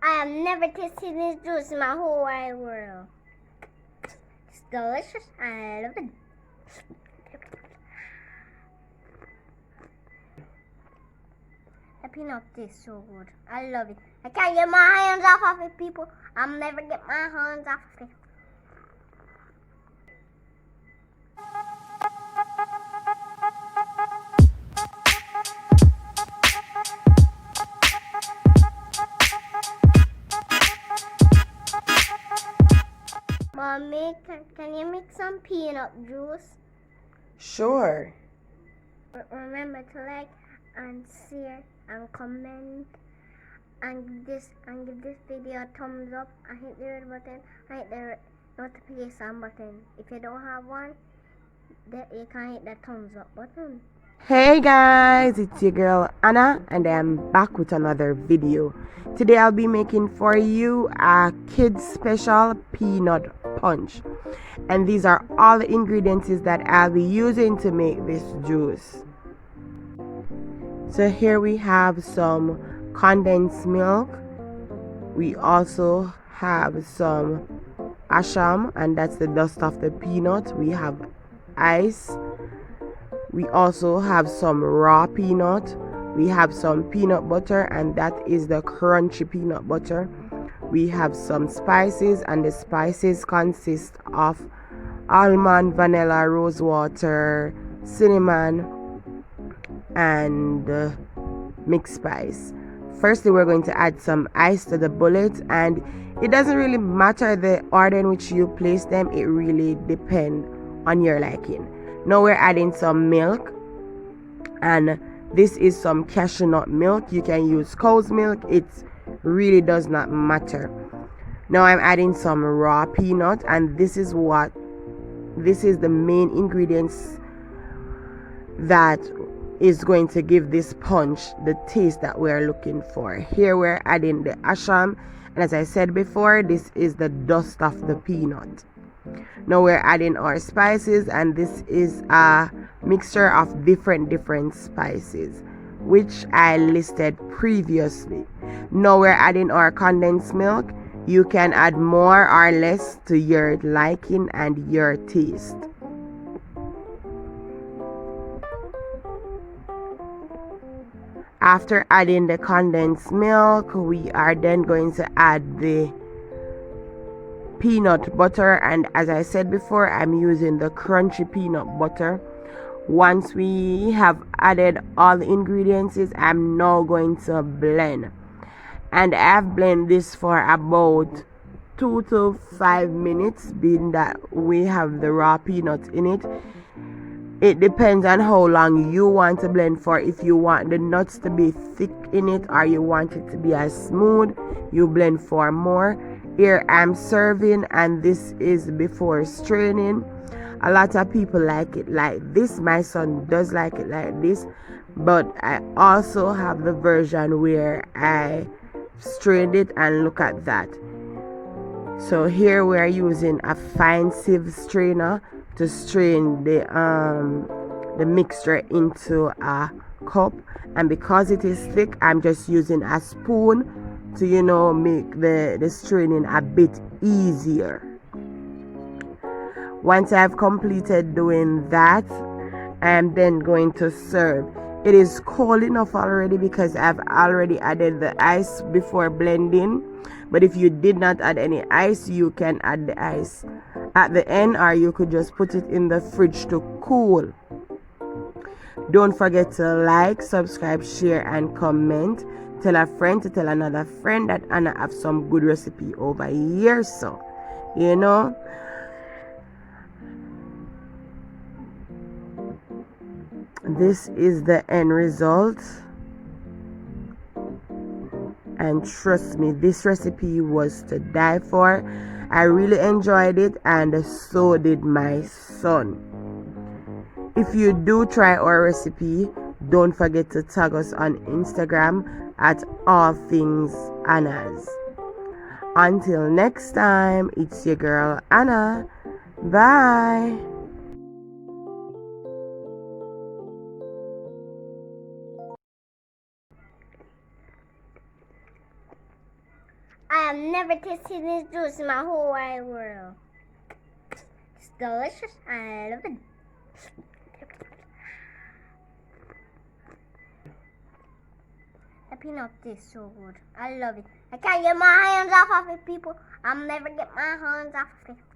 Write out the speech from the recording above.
I have never tasted this juice in my whole wide world. It's delicious. I love it. The peanut tastes so good. I love it. I can't get my hands off of it, people. I'll never get my hands off of it. Mommy, can you make some peanut juice? Sure. Remember to like and share and comment and give this video a thumbs up and hit the red button and hit the notification button. If you don't have one, then you can hit the thumbs up button. Hey guys, it's your girl Anna and I'm back with another video. Today I'll be making for you a kids special peanut punch. And these are all the ingredients that I'll be using to make this juice. So here we have some condensed milk. We also have some ASHAM, and that's the dust of the peanut. We have ice. We also have some raw peanut. We have some peanut butter, and that is the crunchy peanut butter. We have some spices, and the spices consist of almond, vanilla, rose water, cinnamon, and mixed spice. Firstly, we're going to add some ice to the bullet, and it doesn't really matter the order in which you place them. It really depends on your liking. Now we're adding some milk, and this is some cashew nut milk. You can use cow's milk. It really does not matter. Now I'm adding some raw peanut, and this is the main ingredients that is going to give this punch the taste that we're looking for. Here we're adding the ASHAM, and as I said before, this is the dust of the peanut. Now we're adding our spices, and this is a mixture of different spices which I listed previously. Now we're adding our condensed milk. You can add more or less to your liking and your taste. After adding the condensed milk, we are then going to add the peanut butter, and as I said before, I'm using the crunchy peanut butter. Once we have added all the ingredients, I'm now going to blend, and I've blended this for about 2 to 5 minutes, being that we have the raw peanuts in it. It depends on how long you want to blend for. If you want the nuts to be thick in it or you want it to be as smooth, you blend for more. Here I'm serving, and this is before straining. A lot of people like it like this. My son does like it like this, but I also have the version where I strained it, and look at that. So here we are using a fine sieve strainer to strain the mixture into a cup, and because it is thick, I'm just using a spoon to make the straining a bit easier. Once I've completed doing that, I'm then going to serve. It is cold enough already because I've already added the ice before blending, but if you did not add any ice, you can add the ice at the end, or you could just put it in the fridge to cool. Don't forget to like, subscribe, share, and comment. Tell a friend to tell another friend that Anna have some good recipe over here. So, this is the end result. And trust me, this recipe was to die for. I really enjoyed it, and so did my son. If you do try our recipe, don't forget to tag us on Instagram at All Things Anna's. Until next time, it's your girl Anna. Bye. have never tasted this juice in my whole wide world. It's delicious. I love it. The peanut tastes so good. I love it. I can't get my hands off of it, people. I'll never get my hands off of it.